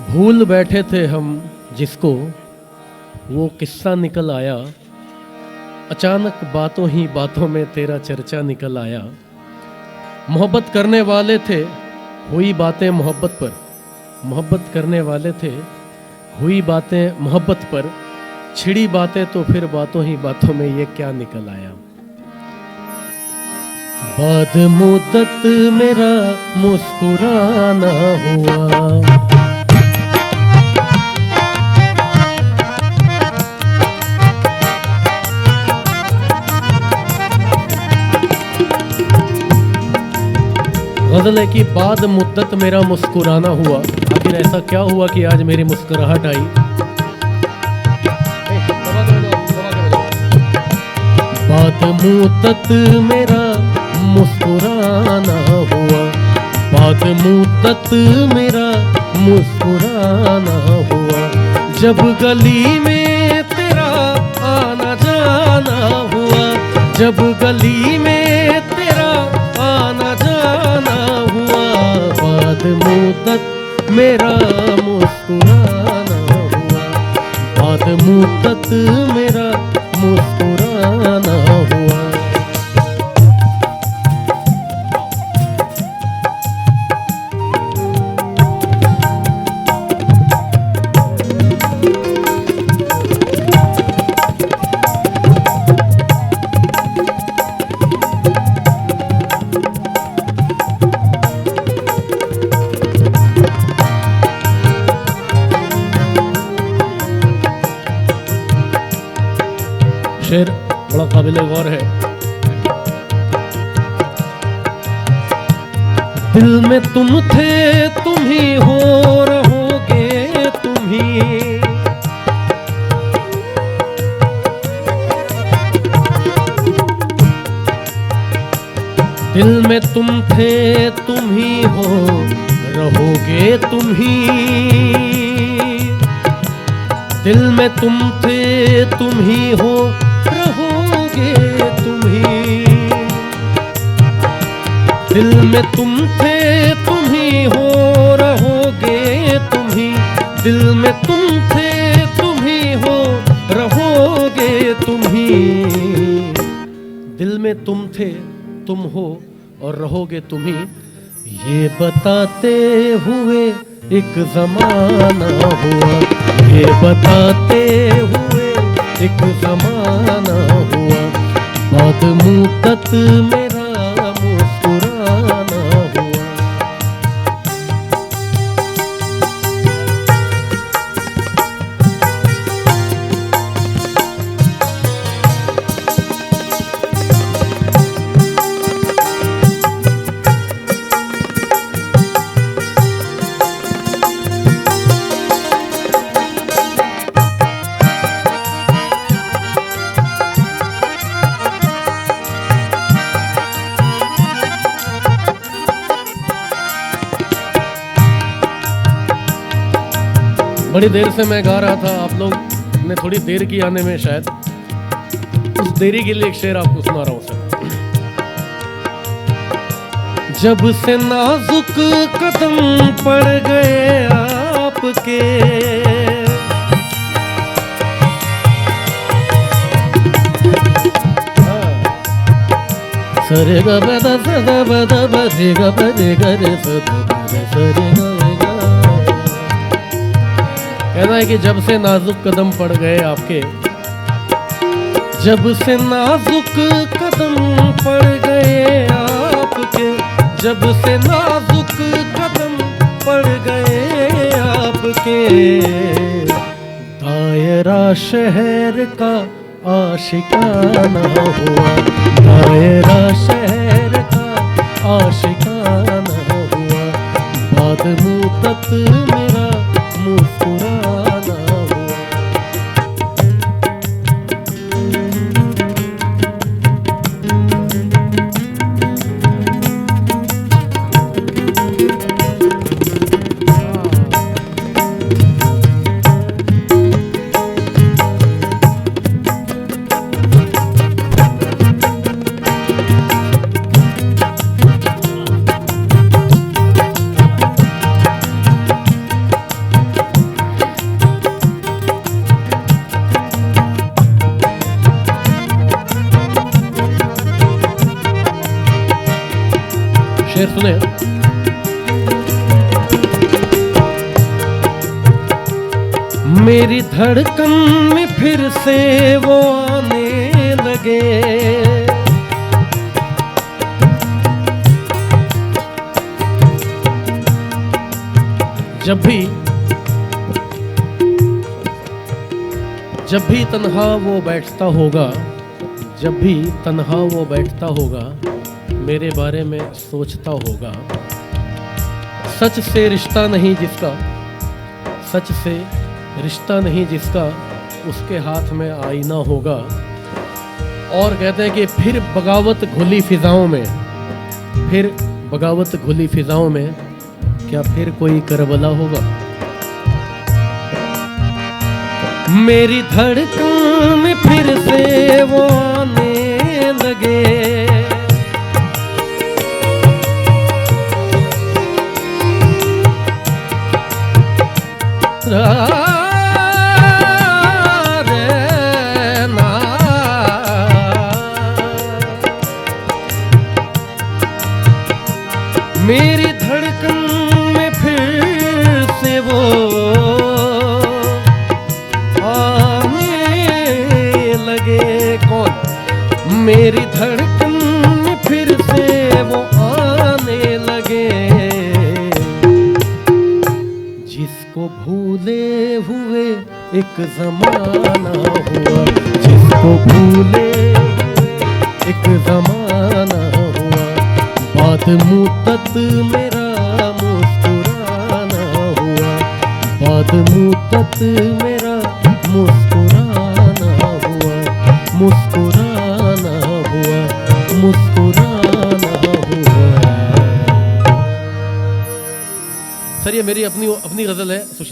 भूल बैठे थे हम जिसको वो किस्सा निकल आया, अचानक बातों ही बातों में तेरा चर्चा निकल आया। मोहब्बत करने वाले थे, हुई बातें मोहब्बत पर। मोहब्बत करने वाले थे, हुई बातें मोहब्बत पर। छिड़ी बातें तो फिर बातों ही बातों में ये क्या निकल आया। बाद मुद्दत मेरा मुस्कुराना हुआ। गज़ल है कि बाद मुद्दत मेरा मुस्कुराना हुआ। आखिर ऐसा क्या हुआ कि आज मेरी मुस्कुराहट आई। बाद मुद्दत मेरा मुस्कुराना हुआ, बाद मुद्दत मेरा मुस्कुराना हुआ। जब गली में तेरा आना जाना हुआ, जब गली में तेरा आना जाना हुआ। बाद मुद्दत मेरा मुस्कुराना हुआ, बाद मुद्दत मेरा मुस्कुराना हुआ। शेर बड़ा काबिल गौर है। दिल में तुम थे, तुम ही हो, रहोगे तुम ही। दिल में तुम थे, तुम ही हो, रहोगे तुम ही। दिल में तुम थे, तुम ही हो, रहोगे तुम ही। दिल में तुम थे, तुम ही हो, रहोगे तुम ही। दिल में तुम थे, तुम ही हो, रहोगे तुम ही। दिल में तुम थे, तुम हो और रहोगे तुम ही। ये बताते मुझे एक ज़माना हुआ, ये बताते हुए एक ज़माना हुआ। बाद मुद्दत मेरा मुस्कुराना हुआ। बड़ी देर से मैं गा रहा था, आप लोग ने थोड़ी देर की आने में, शायद उस देरी के लिए एक शेर आपको सुना रहा हूं सर। जब से नाजुक कदम पड़ गए आपके, सरे ग बदा सदा बदा बदे ग बदे ग रे सरे ग। कहना है कि जब से नाजुक कदम पड़ गए आपके, जब से नाजुक कदम पड़ गए आपके, जब से नाजुक कदम पड़ गए आपके। दायरा शहर का आशिकाना हुआ, दायरा शहर का आशिकाना हुआ। बाद मुद्दत मेरा मुस्कुराना हुआ। सुने। मेरी धड़कन में फिर से वो आने लगे, जब भी तन्हा वो बैठता होगा, जब भी तन्हा वो बैठता होगा, मेरे बारे में सोचता होगा। सच से रिश्ता नहीं जिसका, सच से रिश्ता नहीं जिसका, उसके हाथ में आईना होगा। और कहते हैं कि फिर बगावत घुली फिजाओं में, फिर बगावत घुली फिजाओं में, क्या फिर कोई करबला होगा। मेरी धड़कन में फिर से वो आने लगे, मेरी धड़कन में फिर से वो मेरी धड़कन में फिर से वो आने लगे, जिसको भूले हुए एक जमाना हुआ, जिसको भूले एक जमाना हुआ। बाद मुद्दत मेरा मुस्कुराना हुआ, बाद मुद्दत मेरा मुस्कुराना हुआ, मुस्कुराना हुआ, मुस्कुराना हुआ। सर ये मेरी अपनी गजल है सुशील।